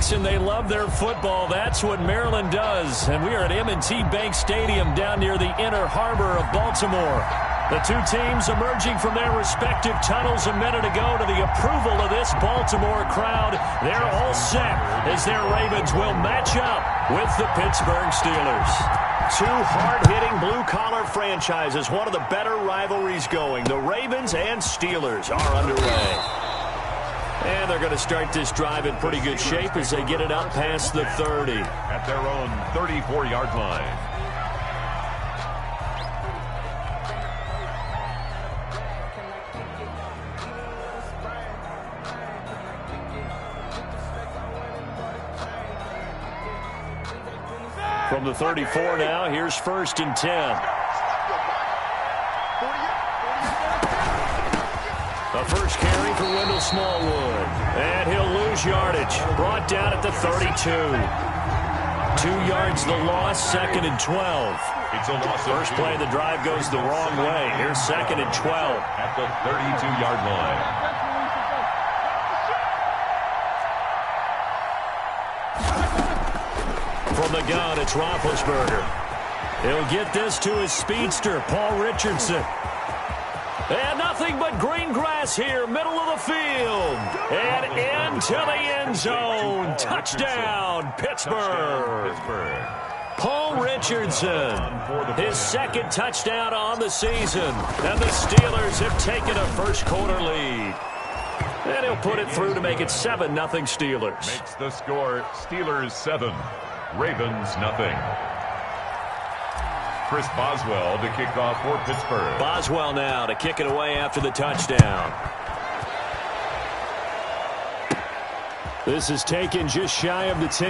Banks, and they love their football. That's what Maryland does. And we are at M&T Bank Stadium down near the Inner Harbor of Baltimore. The two teams emerging from their respective tunnels a minute ago to the approval of this Baltimore crowd. They're all set as their Ravens will match up with the Pittsburgh Steelers. Two hard-hitting blue-collar franchises, one of the better rivalries going. The Ravens and Steelers are underway. And they're going to start this drive in pretty good shape as they get it up past the 30. At their own 34-yard line. From the 34 now, here's 1st and 10. The first carry for Wendell Smallwood. And he'll lose yardage. Brought down at the 32. 2 yards the loss, 2nd and 12. It's a loss. First play of the drive goes the wrong way. Here's 2nd and 12. At the 32-yard line. From the gun, it's Roethlisberger. He'll get this to his speedster, Paul Richardson. And nothing but green grass here, middle of the field. And into the end zone. Touchdown, Pittsburgh. Paul Richardson, his 2nd touchdown on the season. And the Steelers have taken a first-quarter lead. And he'll put it through to make it 7-0 Steelers. Makes the score Steelers 7. Ravens nothing. Chris Boswell to kick off for Pittsburgh. Boswell now to kick it away after the touchdown. This is taken just shy of the 10.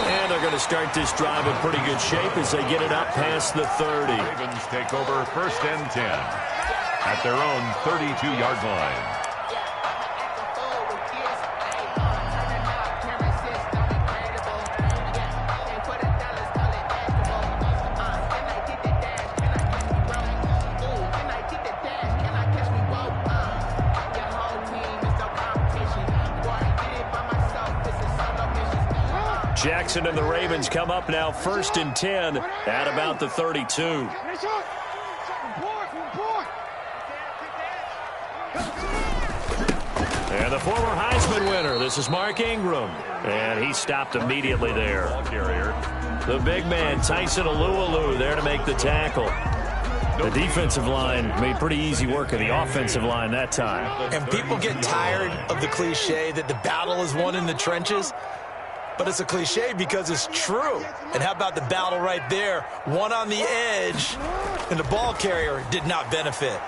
And they're going to start this drive in pretty good shape as they get it up past the 30. Ravens take over 1st and 10 at their own 32-yard line. Jackson and the Ravens come up now 1st and 10 at about the 32. And the former Heisman winner, this is Mark Ingram. And he stopped immediately there. The big man, Tyson Alualu, there to make the tackle. The defensive line made pretty easy work of the offensive line that time. And people get tired of the cliche that the battle is won in the trenches. But it's a cliche because it's true. And how about the battle right there? One on the edge, and the ball carrier did not benefit.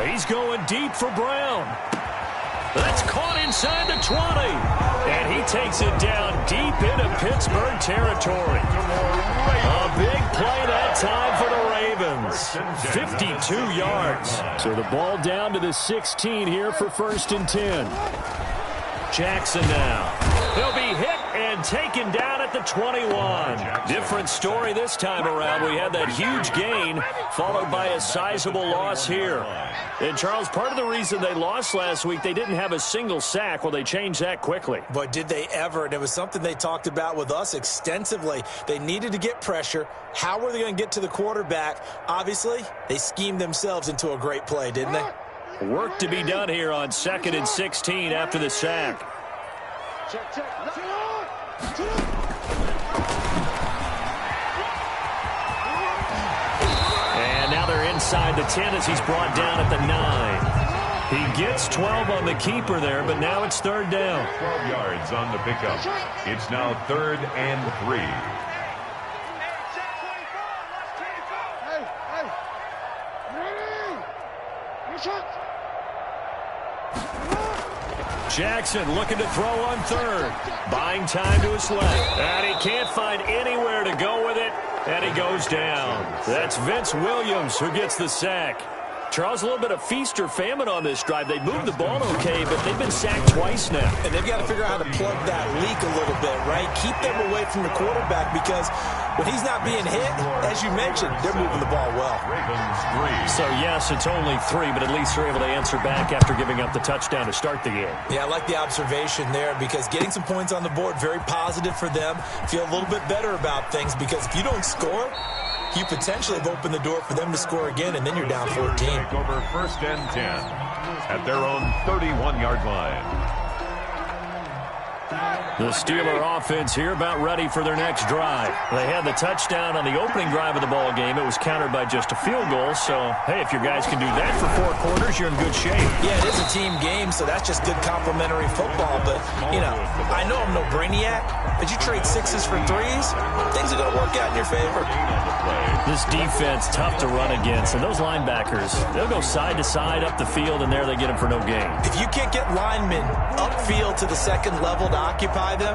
He's going deep for Brown. That's caught inside the 20. And he takes it down deep into Pittsburgh territory. A big play that time for the Ravens. 52 yards. So the ball down to the 16 here for 1st and 10. Jackson now. He'll be hit and taken down at the 21. Different story this time around. We had that huge gain followed by a sizable loss here. And, Charles, part of the reason they lost last week, they didn't have a single sack. Well, they changed that quickly. But did they ever? And it was something they talked about with us extensively. They needed to get pressure. How were they going to get to the quarterback? Obviously, they schemed themselves into a great play, didn't they? Work to be done here on 2nd and 16 after the sack. And now they're inside the 10 as he's brought down at the 9. He gets 12 on the keeper there, but now it's 3rd down. 12 yards on the pickup. It's now 3rd and 3. Jackson looking to throw on 3rd. Buying time to his left. And he can't find anywhere to go with it. And he goes down. That's Vince Williams who gets the sack. Charles, a little bit of feast or famine on this drive. They moved the ball okay, but they've been sacked twice now. And they've got to figure out how to plug that leak a little bit, right? Keep them away from the quarterback because when he's not being hit, as you mentioned, they're moving the ball well. Ravens 3. So, yes, it's only 3, but at least they're able to answer back after giving up the touchdown to start the game. Yeah, I like the observation there because getting some points on the board, very positive for them. Feel a little bit better about things because if you don't score, you potentially have opened the door for them to score again, and then you're down 14. Take over 1st and 10 at their own 31-yard line. The Steeler offense here about ready for their next drive. They had the touchdown on the opening drive of the ball game. It was countered by just a field goal. So, hey, if your guys can do that for 4 quarters, you're in good shape. Yeah, it is a team game, so that's just good complementary football. But, you know, I know I'm no brainiac, but you trade 6s for 3s, things are going to work out in your favor. This defense, tough to run against. And those linebackers, they'll go side to side up the field, and there they get them for no gain. If you can't get linemen upfield to the second level to occupy them,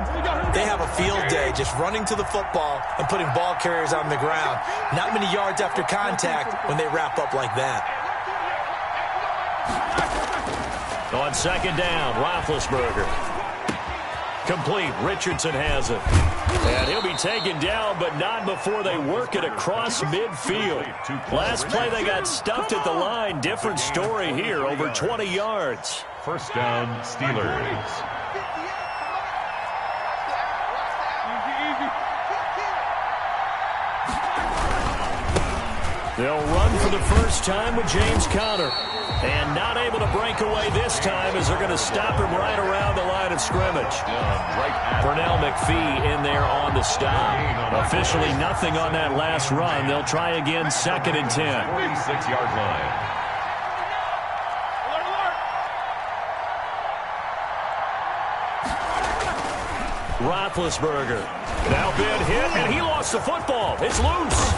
they have a field day just running to the football and putting ball carriers on the ground. Not many yards after contact when they wrap up like that. On 2nd down, Roethlisberger. Complete. Richardson has it. And he'll be taken down, but not before they work it across midfield. Last play, they got stuffed at the line. Different story here, over 20 yards. 1st down, Steelers. They'll run for the first time with James Conner. And not able to break away this time as they're going to stop him right around the line of scrimmage. Pernell McPhee in there on the stop. Officially nothing on that last run. They'll try again 2nd and 10. 46-yard line. Roethlisberger. Now been hit, and he lost the football. It's loose.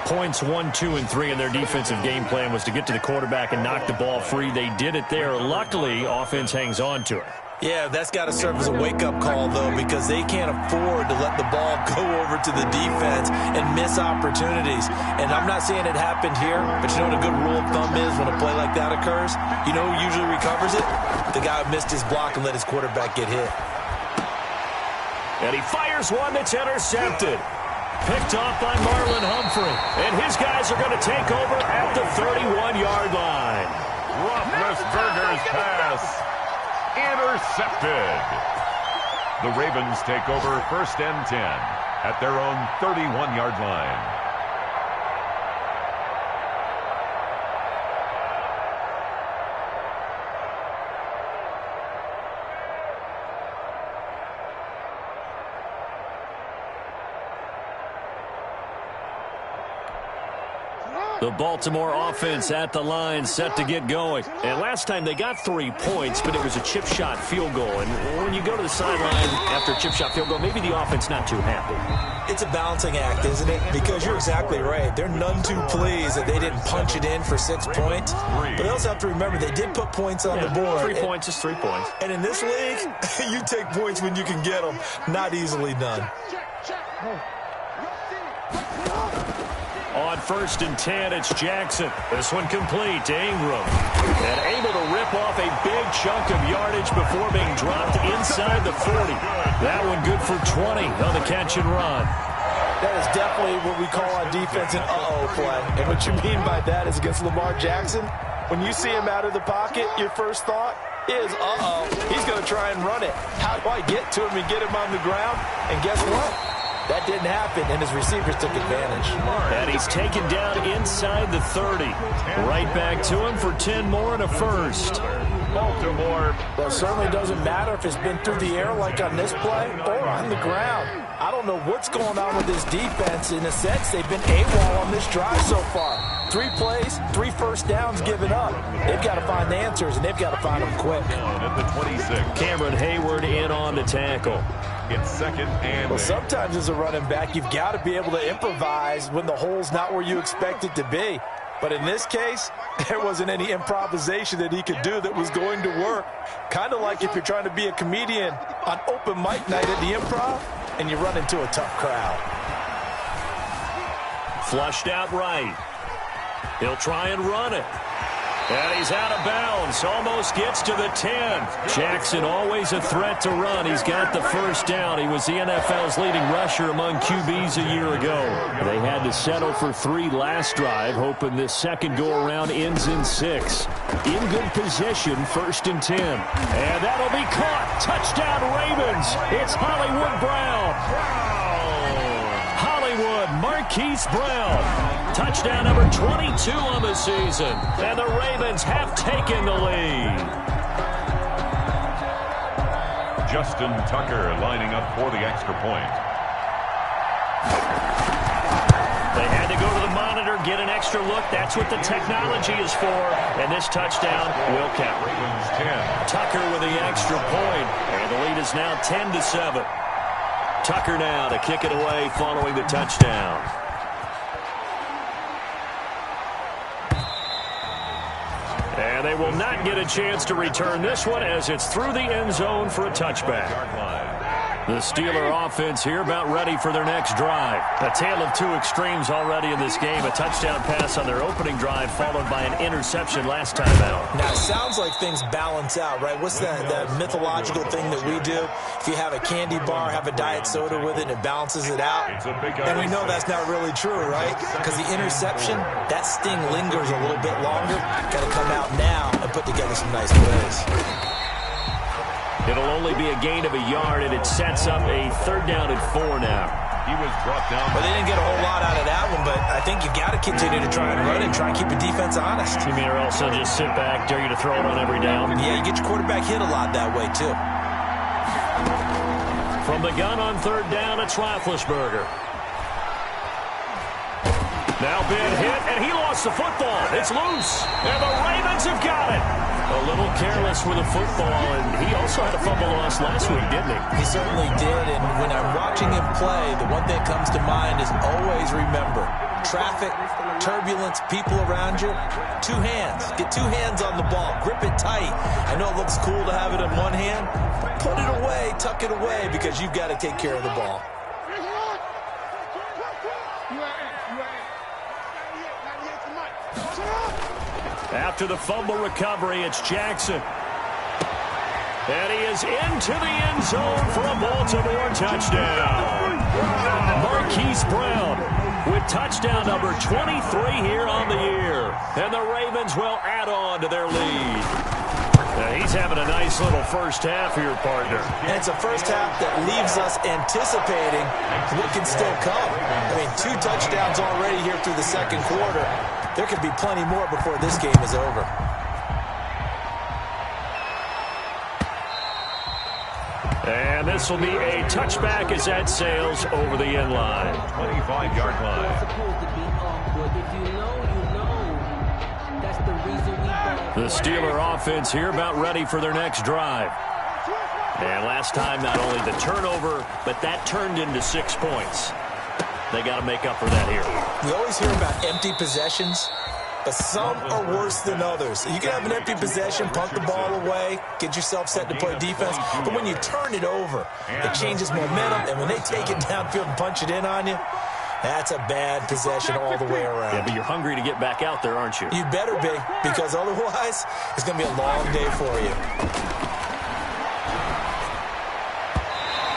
Points 1, 2, and 3 in their defensive game plan was to get to the quarterback and knock the ball free. They did it there. Luckily, offense hangs on to it. Yeah, that's got to serve as a wake-up call, though, because they can't afford to let the ball go over to the defense and miss opportunities. And I'm not saying it happened here, but you know what a good rule of thumb is when a play like that occurs? You know who usually recovers it? The guy who missed his block and let his quarterback get hit. And he fires one that's intercepted. Picked off by Marlon Humphrey. And his guys are going to take over at the 31-yard line. Roethlisberger's pass intercepted. The Ravens take over 1st and 10 at their own 31-yard line. The Baltimore offense at the line, set to get going. And last time they got 3 points, but it was a chip shot field goal. And when you go to the sideline after a chip shot field goal, maybe the offense not too happy. It's a balancing act, isn't it? Because you're exactly right. They're none too pleased that they didn't punch it in for 6 points. But they also have to remember they did put points on the board. 3 points is 3 points. And in this league, you take points when you can get them. Not easily done. On 1st and 10, it's Jackson. This one complete to Ingram. And able to rip off a big chunk of yardage before being dropped inside the 40. That one good for 20 on the catch and run. That is definitely what we call on defense an uh-oh play. And what you mean by that is against Lamar Jackson, when you see him out of the pocket, your first thought is, uh-oh, he's going to try and run it. How do I get to him and get him on the ground? And guess what? That didn't happen, and his receivers took advantage. And he's taken down inside the 30. Right back to him for 10 more and a first. Baltimore. Well, it certainly doesn't matter if it's been through the air like on this play or on the ground. I don't know what's going on with this defense. In a sense, they've been AWOL on this drive so far. 3 plays, 3 first downs given up. They've got to find the answers, and they've got to find them quick. At the 26. Cameron Hayward in on the tackle. It's 2nd and Well, 8. sometimes as a running back, you've got to be able to improvise when the hole's not where you expect it to be. But in this case, there wasn't any improvisation that he could do that was going to work. Kind of like if you're trying to be a comedian on open mic night at the Improv and you run into a tough crowd. Flushed out right. He'll try and run it. And he's out of bounds. Almost gets to the 10. Jackson always a threat to run. He's got the first down. He was the NFL's leading rusher among QBs a year ago. They had to settle for 3 last drive, hoping this second go-around ends in 6. In good position, 1st and 10. And that'll be caught. Touchdown, Ravens. It's Hollywood Brown. Hollywood, Marquise Brown. Touchdown number 22 on the season. And the Ravens have taken the lead. Justin Tucker lining up for the extra point. They had to go to the monitor, get an extra look. That's what the technology is for. And this touchdown will count. Ravens 10. Tucker with the extra point. And the lead is now 10-7. Tucker now to kick it away following the touchdown. And they will not get a chance to return this one as it's through the end zone for a touchback. The Steeler offense here about ready for their next drive. A tale of 2 extremes already in this game. A touchdown pass on their opening drive followed by an interception last time out. Now, it sounds like things balance out, right? What's that mythological thing that we do? If you have a candy bar, have a diet soda with it, and it balances it out. And we know that's not really true, right? Because the interception, that sting lingers a little bit longer. Got to come out now and put together some nice plays. It'll only be a gain of a yard, and it sets up a 3rd down and 4 now. He was brought down. Well, they didn't get a whole lot out of that one, but I think you got to continue to try and run and try and keep the defense honest. You mean or else they'll just sit back, dare you to throw it on every down? Yeah, you get your quarterback hit a lot that way, too. From the gun on 3rd down, it's Roethlisberger. Now been hit, and he lost the football. It's loose, and the Ravens have got it. A little careless with the football, and he also had a fumble loss last week, didn't he? He certainly did, and when I'm watching him play, the one thing that comes to mind is always remember, traffic, turbulence, people around you, 2 hands. Get 2 hands on the ball. Grip it tight. I know it looks cool to have it in one hand, but put it away, tuck it away, because you've got to take care of the ball. After the fumble recovery, it's Jackson. And he is into the end zone for a Baltimore touchdown. Marquise Brown with touchdown number 23 here on the year. And the Ravens will add on to their lead. Now he's having a nice little first half here, partner. And it's a first half that leaves us anticipating what can still come. I mean, 2 touchdowns already here through the second quarter. There could be plenty more before this game is over. And this will be a touchback as that sails over the end line. 25-yard line. The Steeler offense here about ready for their next drive. And last time, not only the turnover, but that turned into 6 points. They got to make up for that here. We always hear about empty possessions, but some are worse than others. You can have an empty possession, punt the ball away, get yourself set to play defense, but when you turn it over, it changes momentum, and when they take it downfield and punch it in on you, that's a bad possession all the way around. Yeah, but you're hungry to get back out there, aren't you? You better be, because otherwise, it's going to be a long day for you.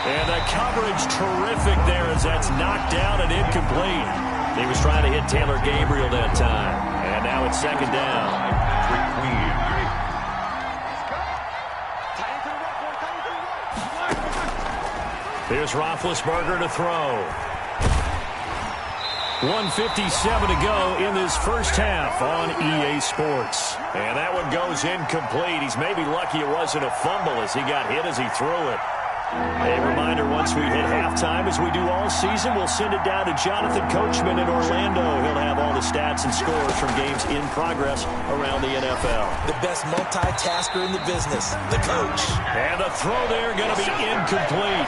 And the coverage terrific there as that's knocked down and incomplete. He was trying to hit Taylor Gabriel that time. And now it's 2nd down. Here's Roethlisberger to throw. 1:57 to go in this first half on EA Sports. And that one goes incomplete. He's maybe lucky it wasn't a fumble as he got hit as he threw it. A reminder, once we hit halftime, as we do all season, we'll send it down to Jonathan Coachman in Orlando. He'll have all the stats and scores from games in progress around the NFL. The best multitasker in the business, the coach. And the throw there going to be incomplete.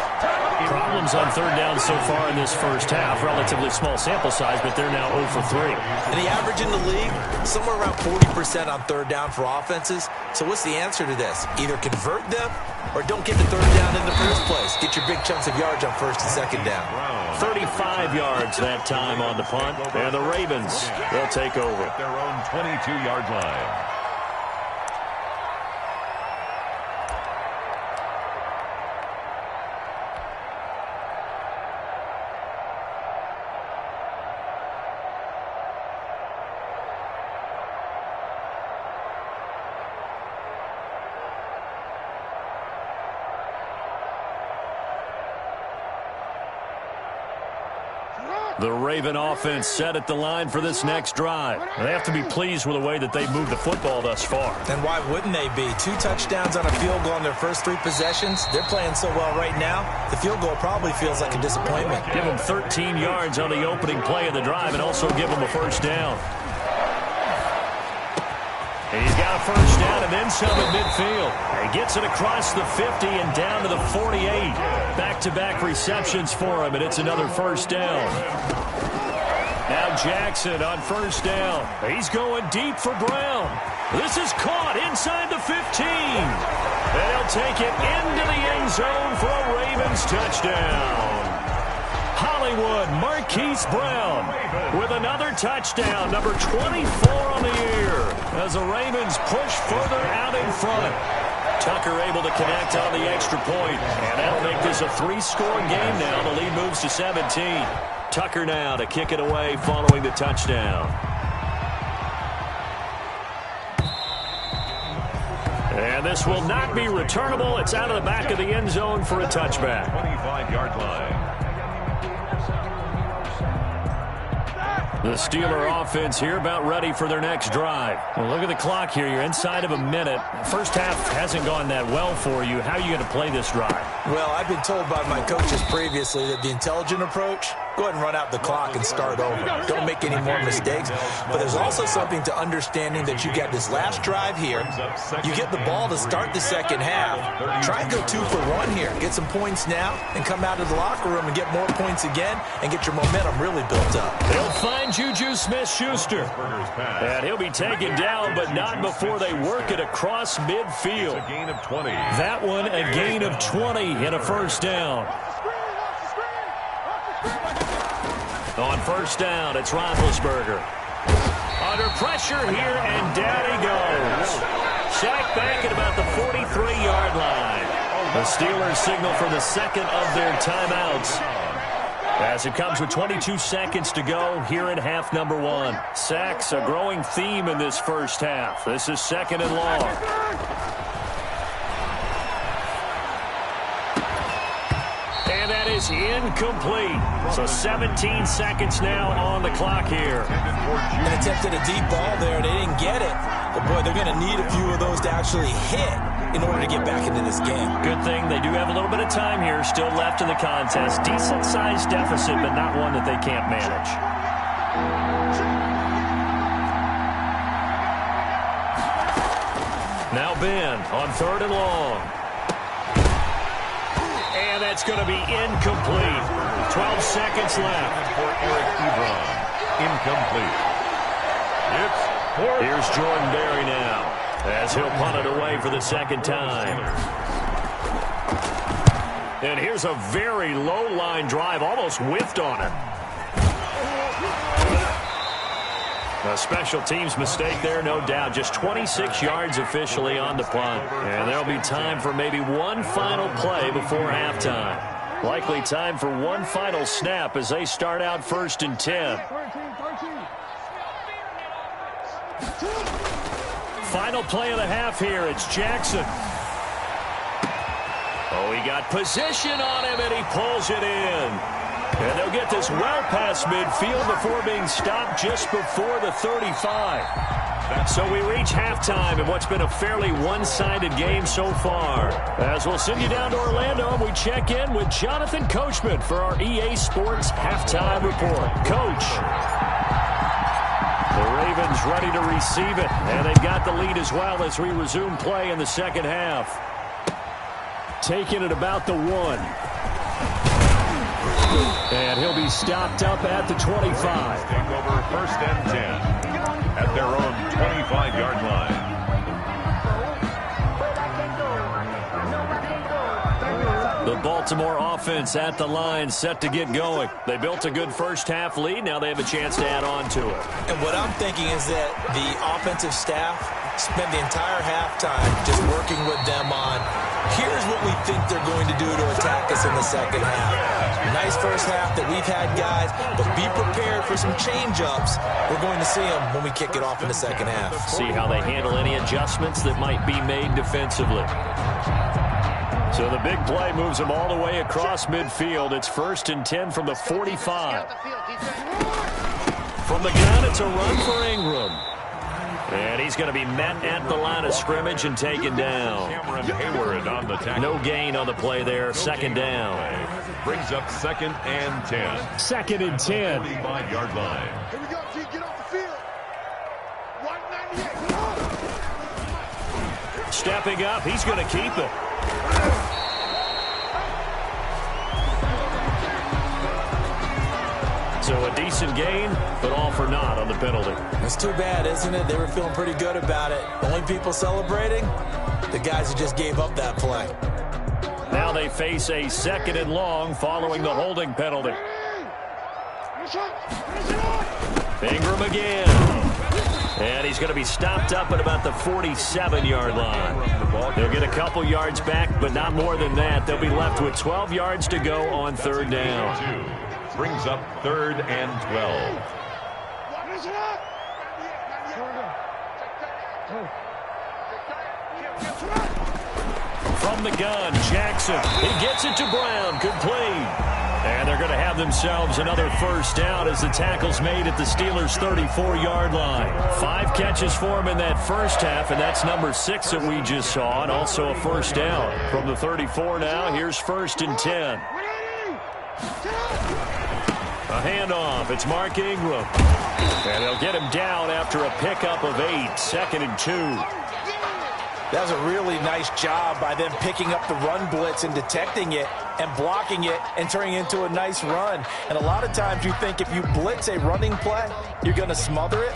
Problems on 3rd down so far in this first half. Relatively small sample size, but they're now 0 for 3. And the average in the league, somewhere around 40% on 3rd down for offenses. So what's the answer to this? Either convert them or don't get the 3rd down in the first place. Get your big chunks of yards on first and second down. 35 yards that time on the punt. And the Ravens, they'll take over. At their own 22-yard line. The Raven offense set at the line for this next drive. They have to be pleased with the way that they've moved the football thus far. And why wouldn't they be? 2 touchdowns on a field goal in their first 3 possessions. They're playing so well right now, the field goal probably feels like a disappointment. Give them 13 yards on the opening play of the drive and also give them a first down. And he's got a first down and then some at midfield. He gets it across the 50 and down to the 48. Back-to-back receptions for him, and it's another first down. Now Jackson on first down. He's going deep for Brown. This is caught inside the 15. And he'll take it into the end zone for a Ravens touchdown. Hollywood Marquise Brown with another touchdown, number 24 on the year, as the Ravens push further out in front. Tucker able to connect on the extra point, and that'll make this a 3-score game now. The lead moves to 17. Tucker now to kick it away following the touchdown. And this will not be returnable. It's out of the back of the end zone for a touchback. 25-yard line. The Steeler offense here about ready for their next drive. Well, look at the clock here. You're inside of a minute. First half hasn't gone that well for you. How are you going to play this drive? Well, I've been told by my coaches previously that the intelligent approach, go ahead and run out the clock and start over. Don't make any more mistakes. But there's also something to understanding that you got this last drive here. You get the ball to start the second half. Try and go 2 for 1 here. Get some points now and come out of the locker room and get more points again and get your momentum really built up. They'll find Juju Smith-Schuster. And he'll be taken down, but not before they work it across midfield. A gain of 20. That one a gain of 20 and a first down. On first down, it's Roethlisberger. Under pressure here, and down he goes. Sacked back at about the 43-yard line. The Steelers signal for the second of their timeouts, as it comes with 22 seconds to go here in half number 1. Sacks, a growing theme in this first half. This is second and long. And that is incomplete. So 17 seconds now on the clock here. And attempted a deep ball there. They didn't get it. But, boy, they're going to need a few of those to actually hit in order to get back into this game. Good thing they do have a little bit of time here still left in the contest. Decent-sized deficit, but not one that they can't manage. Now Ben on third and long. And that's going to be incomplete. 12 seconds left. For Eric Ebron. Incomplete. Here's Jordan Berry now, as he'll punt it away for the second time. And here's a very low-line drive, almost whiffed on it. A special teams mistake there, no doubt. Just 26 yards officially on the punt. And there'll be time for maybe one final play before halftime. Likely time for one final snap as they start out first and 10. Final play of the half here. It's Jackson. Oh, he got position on him, and he pulls it in. And they'll get this well past midfield before being stopped just before the 35. So we reach halftime in what's been a fairly one-sided game so far. As we'll send you down to Orlando, and we check in with Jonathan Coachman for our EA Sports Halftime Report. Coach. The Ravens ready to receive it, and they've got the lead as well as we resume play in the second half. Taking it about the 1. And he'll be stopped up at the 25. Take over first and 10 at their own 25-yard line. The The Baltimore offense at the line, set to get going. They built a good first-half lead. Now they have a chance to add on to it. And what I'm thinking is that the offensive staff spent the entire halftime just working with them on, here's what we think they're going to do to attack us in the second half. Nice first half that we've had, guys, but be prepared for some change-ups. We're going to see them when we kick it off in the second half. See how they handle any adjustments that might be made defensively. So the big play moves them all the way across midfield. It's 1st and 10 from the 45. From the gun, it's a run for Ingram. And he's going to be met at the line of scrimmage and taken down. Hayward on the tackle. No gain on the play there. 2nd down. Brings up 2nd and 10. 2nd and 10. 45-yard line. Here we go, T. Get off the field. 198. Stepping up, he's going to keep it. So a decent gain, but all for naught on the penalty. It's too bad, isn't it? They were feeling pretty good about it. The only people celebrating, the guys who just gave up that play. Now they face a 2nd and long following the holding penalty. Ingram again. And he's going to be stopped up at about the 47-yard line. They'll get a couple yards back, but not more than that. They'll be left with 12 yards to go on 3rd down. Brings up 3rd and 12. From the gun, Jackson. He gets it to Brown. Complete. And they're going to have themselves another 1st down as the tackle's made at the Steelers' 34-yard line. 5 catches for him in that first half, and that's number 6 that we just saw, and also a 1st down. From the 34 now, here's 1st and 10. A handoff. It's Mark Ingram. And they'll get him down after a pickup of 8. 2nd and 2. That was a really nice job by them picking up the run blitz and detecting it and blocking it and turning it into a nice run. And a lot of times you think if you blitz a running play, you're going to smother it.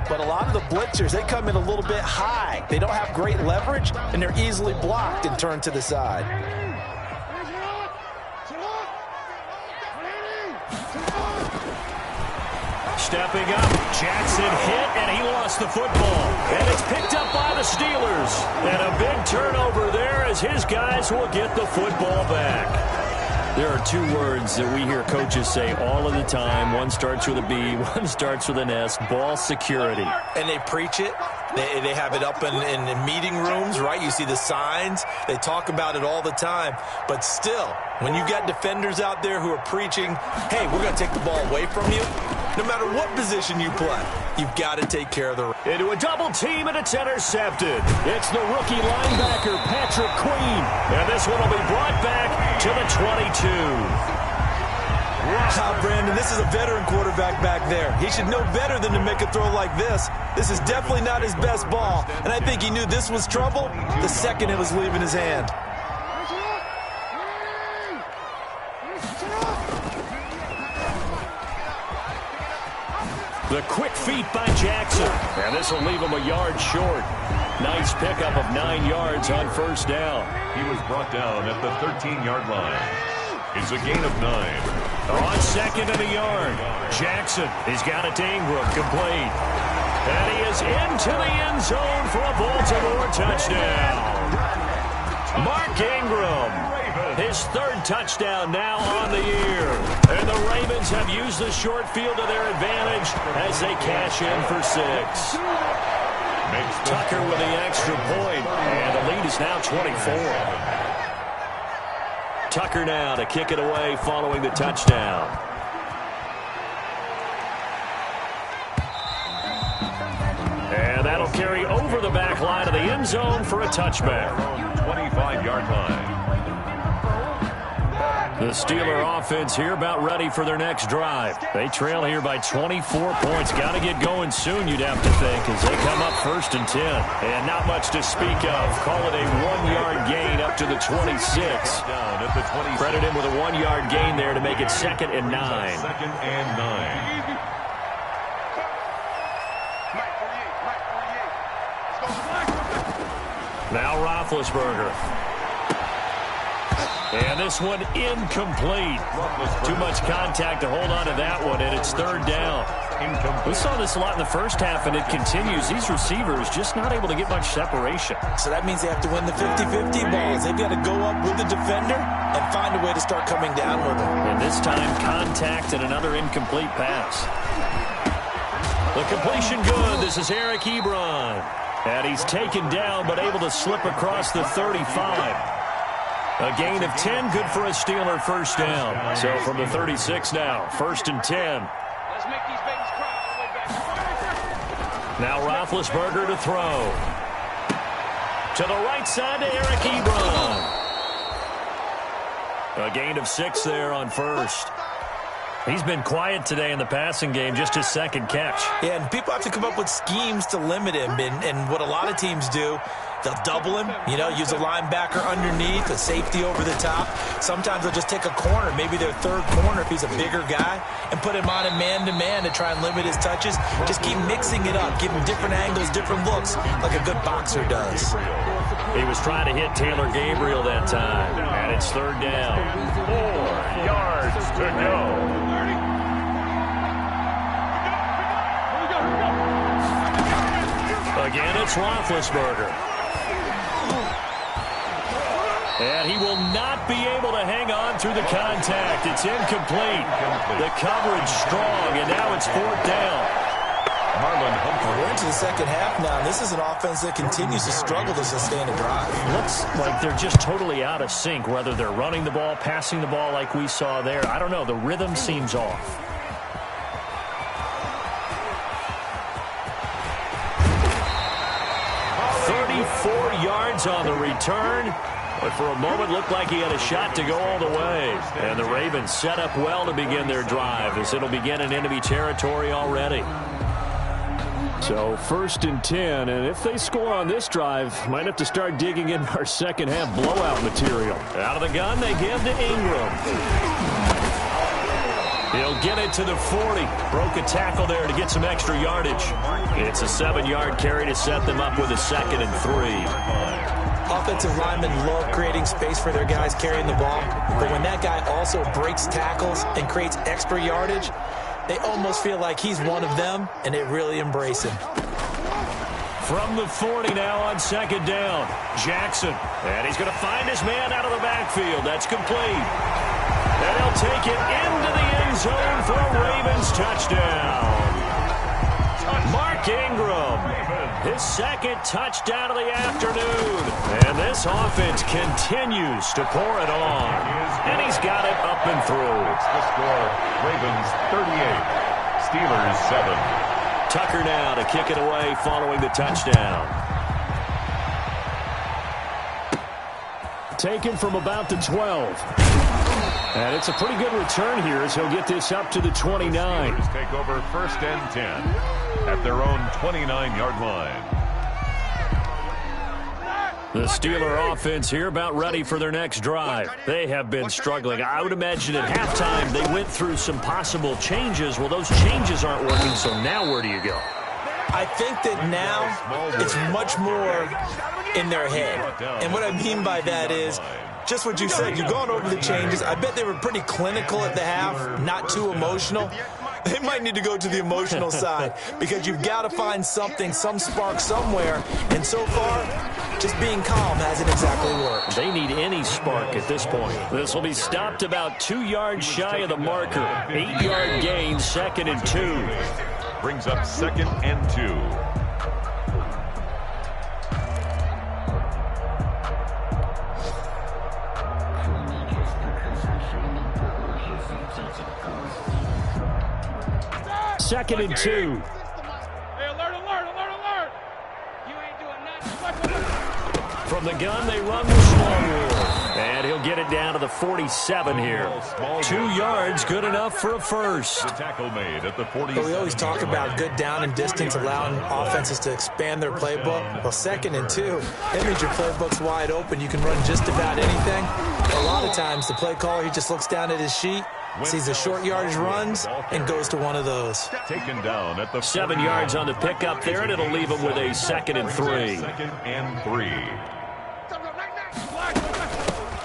But a lot of the blitzers, they come in a little bit high. They don't have great leverage, and they're easily blocked and turned to the side. Stepping up, Jackson hit, and he lost the football. And it's picked up by the Steelers. And a big turnover there as his guys will get the football back. There are 2 words that we hear coaches say all of the time. One starts with a B, one starts with an S, ball security. And they preach it. They have it up in meeting rooms, right? You see the signs. They talk about it all the time. But still, when you got defenders out there who are preaching, hey, we're going to take the ball away from you, no matter what position you play, you've got to take care of the... Into a double team, and it's intercepted. It's the rookie linebacker, Patrick Queen. And this one will be brought back to the 22. Wow, Brandon, this is a veteran quarterback back there. He should know better than to make a throw like this. This is definitely not his best ball, and I think he knew this was trouble the second it was leaving his hand. The quick feet by Jackson. And this will leave him a yard short. Nice pickup of 9 yards on 1st down. He was brought down at the 13-yard line. It's a gain of 9. On 2nd and a yard. Jackson, he's got it to Ingram, complete. And he is into the end zone for a Baltimore touchdown. Mark Ingram, his 3rd touchdown now on the year. And the Ravens have used the short field to their advantage as they cash in for 6. Tucker with the extra point, and the lead is now 24. Tucker now to kick it away following the touchdown. And that'll carry over the back line of the end zone for a touchback. 25-yard line. The Steeler offense here about ready for their next drive. They trail here by 24 points. Got to get going soon, you'd have to think, as they come up 1st and 10. And not much to speak of. Call it a 1-yard gain up to the 26. Credit him with a 1-yard gain there to make it 2nd and 9. 2nd and 9. Now Roethlisberger. And this one incomplete. Too much contact to hold on to that one, and it's third down. We saw this a lot in the first half, and it continues. These receivers just not able to get much separation. So that means they have to win the 50-50 balls. They've got to go up with the defender and find a way to start coming down with them. And this time, contact and another incomplete pass. The completion good. This is Eric Ebron. And he's taken down, but able to slip across the 35. A gain of 10, good for a Steeler first down. So from the 36 now, 1st and 10. Let's make these babies cry all the way back. Now Roethlisberger to throw. To the right side to Eric Ebron. A gain of 6 there on first. He's been quiet today in the passing game, just his second catch. Yeah, and people have to come up with schemes to limit him. And what a lot of teams do, they'll double him, use a linebacker underneath, a safety over the top. Sometimes they'll just take a corner, maybe their third corner if he's a bigger guy, and put him on a man-to-man to try and limit his touches. Just keep mixing it up, give him different angles, different looks, like a good boxer does. He was trying to hit Taylor Gabriel that time, and it's third down. 4 yards to go. Again, it's Roethlisberger. And he will not be able to hang on through the contact. It's incomplete. The coverage strong, and now it's 4th down. Marlon Humphrey. We're into the second half now, and this is an offense that continues to struggle to sustain a drive. Looks like they're just totally out of sync, whether they're running the ball, passing the ball like we saw there. I don't know. The rhythm seems off. Yards on the return, but for a moment looked like he had a shot to go all the way. And the Ravens set up well to begin their drive, as it'll begin in enemy territory already. So 1st and 10, and if they score on this drive, might have to start digging in our second half blowout material. Out of the gun, they give to Ingram. He'll get it to the 40. Broke a tackle there to get some extra yardage. It's a 7-yard carry to set them up with a 2nd and 3. Offensive linemen love creating space for their guys carrying the ball, but when that guy also breaks tackles and creates extra yardage, they almost feel like he's one of them, and they really embrace him. From the 40 now on 2nd down, Jackson. And he's going to find his man out of the backfield. That's complete. And he'll take it into the end zone for a Ravens touchdown. Mark Ingram, his 2nd touchdown of the afternoon. And this offense continues to pour it on. And he's got it up and through. It's the score. Ravens 38, Steelers 7. Tucker now to kick it away following the touchdown. Taken from about the 12. And it's a pretty good return here as he'll get this up to the 29. Steelers take over 1st and 10 at their own 29-yard line. The Steeler offense here about ready for their next drive. They have been struggling. I would imagine at halftime they went through some possible changes. Well, those changes aren't working, so now where do you go? I think that now it's much more in their head. And what I mean by that is just what you said. You've gone over the changes. I bet they were pretty clinical at the half, not too emotional. They might need to go to the emotional side because you've got to find something, some spark somewhere. And so far, just being calm hasn't exactly worked. They need any spark at this point. This will be stopped about 2 yards shy of the marker. 8-yard gain, 2nd and 2. Brings up 2nd and 2. Second and 2. Hey, alert, alert, alert, alert. You ain't doing nothing. From the gun, they run with Smallwood. And he'll get it down to the 47 here. 2 yards, good enough for a first. The tackle made at the 47. But we always talk about good down and distance, allowing offenses to expand their playbook. Well, 2nd and 2, that means your playbook's wide open. You can run just about anything. A lot of times, the play caller, he just looks down at his sheet, sees the short yardage runs, and goes to one of those. Taken down at the 7 yards on the pickup there, and it'll leave him with a 2nd and 3. 2nd and 3.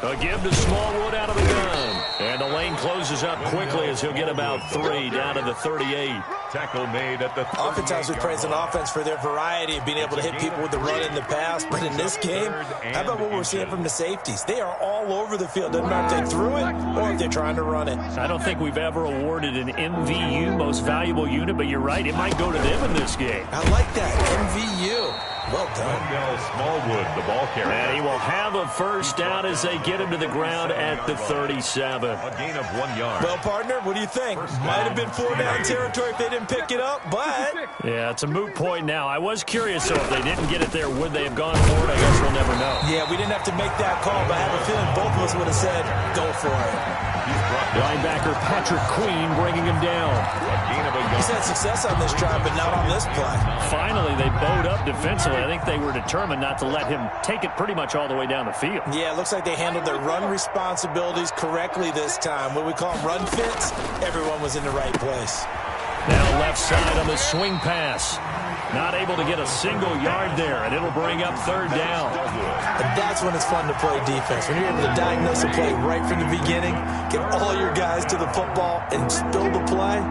A give to Smallwood out of the gun. And the lane closes up quickly as he'll get about 3 down to the 38. Tackle made at the 38. Oftentimes we praise an offense for their variety of being able to hit people with the run in the pass. But in this game, how about what we're seeing from the safeties? They are all over the field. Doesn't matter if they threw it or if they're trying to run it. I don't think we've ever awarded an MVU, most valuable unit, but you're right. It might go to them in this game. I like that. MVU. Well done. Wendell Smallwood, the ball carrier. And he will have a first down as they get him to the ground at the 37. A gain of 1 yard. Well, partner, what do you think? Might have been 4-down territory if they didn't pick it up, but... Yeah, it's a moot point now. I was curious, so if they didn't get it there, would they have gone for it? I guess we'll never know. Yeah, we didn't have to make that call, but I have a feeling both of us would have said, go for it. Linebacker Patrick Queen bringing him down. A gain of a yard. He's had success on this drive, but not on this play. Finally, they bowed up defensively. I think they were determined not to let him take it pretty much all the way down the field. Yeah, it looks like they handled their run responsibilities correctly this time. What we call them run fits, everyone was in the right place. Now left side on the swing pass. Not able to get a single yard there, and it'll bring up 3rd down. And that's when it's fun to play defense. When you're able to diagnose a play right from the beginning, get all your guys to the football, and spill the play,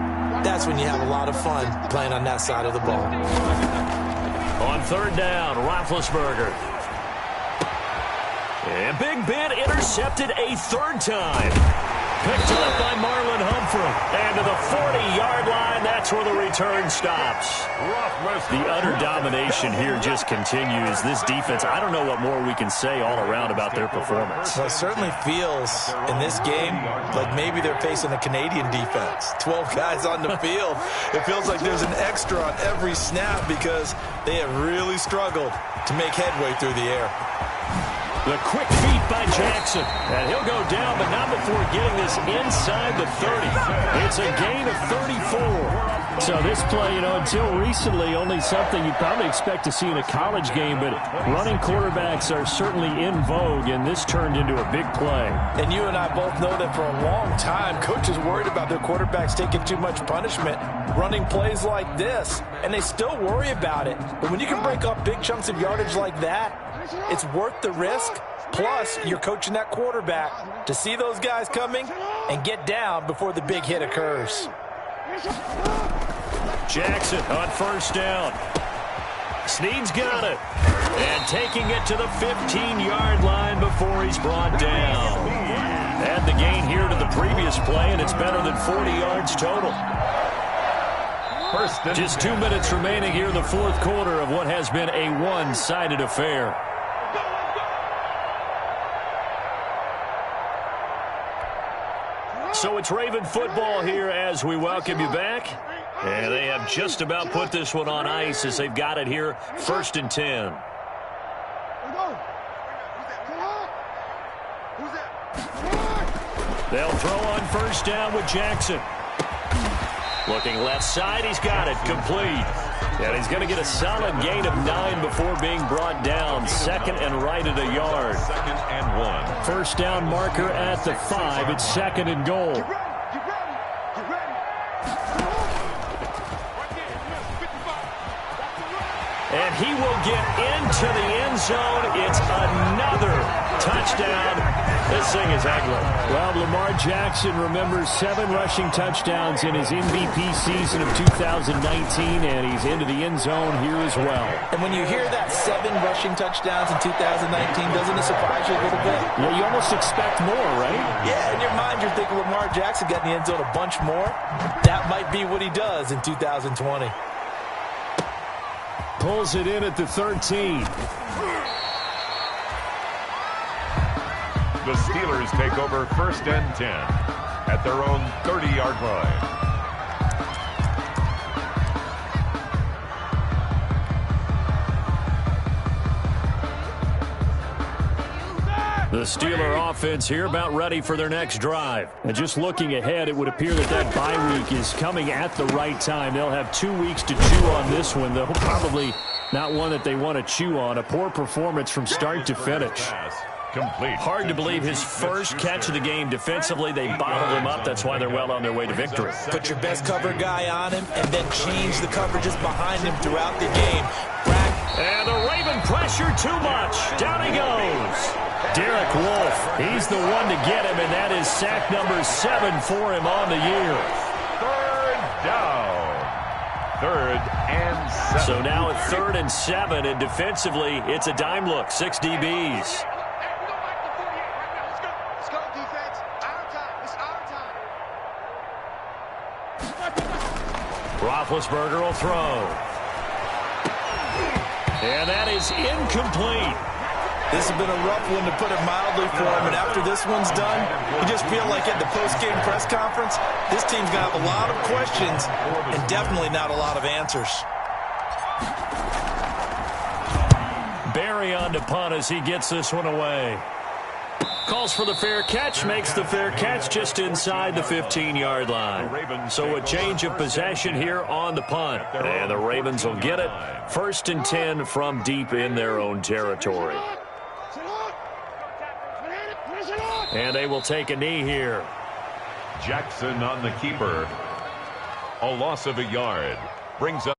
that's when you have a lot of fun playing on that side of the ball. On 3rd down, Roethlisberger. And Big Ben intercepted a 3rd time. Picked up by Marlon Humphrey. And to the 40-yard line, that's where the return stops. The utter domination here just continues. This defense, I don't know what more we can say all around about their performance. Well, it certainly feels in this game like maybe they're facing a Canadian defense. 12 guys on the field. It feels like there's an extra on every snap because they have really struggled to make headway through the air. The quick feet by Jackson. And he'll go down, but not before getting this inside the 30. It's a gain of 34. So this play, until recently, only something you'd probably expect to see in a college game, but running quarterbacks are certainly in vogue, and this turned into a big play. And you and I both know that for a long time, coaches worried about their quarterbacks taking too much punishment, running plays like this, and they still worry about it. But when you can break up big chunks of yardage like that, it's worth the risk. Plus, you're coaching that quarterback to see those guys coming and get down before the big hit occurs. Jackson on 1st down. Snead's got it. And taking it to the 15-yard line before he's brought down. Add the gain here to the previous play, and it's better than 40 yards total. Just 2 minutes remaining here in the 4th quarter of what has been a one-sided affair. So it's Raven football here as we welcome you back. And they have just about put this one on ice as they've got it here, 1st and 10. They'll throw on 1st down with Jackson. Looking left side, he's got it, complete. And he's going to get a solid gain of 9 before being brought down. 2nd and right at a yard. 2nd and 1. 1st down marker at the 5. It's 2nd and goal. And he will get into the end zone. It's another touchdown. This thing is ugly. Well, Lamar Jackson remembers 7 rushing touchdowns in his MVP season of 2019, and he's into the end zone here as well. And when you hear that 7 rushing touchdowns in 2019, doesn't it surprise you a little bit? Yeah, you almost expect more, right? Yeah, in your mind you're thinking Lamar Jackson got in the end zone a bunch more. That might be what he does in 2020. Pulls it in at the 13. The Steelers take over 1st and 10 at their own 30-yard line. The Steeler offense here about ready for their next drive. And just looking ahead, it would appear that bye week is coming at the right time. They'll have 2 weeks to chew on this one, though probably not one that they want to chew on. A poor performance from start to finish. Complete. Hard to believe his first catch of the game. Defensively, they bottled him up. That's why they're well on their way to victory. Put your best cover guy on him and then change the coverages behind him throughout the game. And the Raven pressure too much. Down he goes. Derek Wolfe, he's the one to get him, and that is sack number 7 for him on the year. Third down. 3rd and 7. So now at 3rd and 7, and defensively, it's a dime look, 6 DBs. Let's go, defense. Our time. It's our time. Roethlisberger will throw. And that is incomplete. This has been a rough one, to put it mildly, for him. And after this one's done, you just feel like at the post-game press conference, this team's going to have a lot of questions and definitely not a lot of answers. Barry on to punt as he gets this one away. Calls for the fair catch, makes the fair catch just inside the 15-yard line. So a change of possession here on the punt. And the Ravens will get it. 1st and 10 from deep in their own territory. And they will take a knee here. Jackson on the keeper. A loss of a yard. Brings up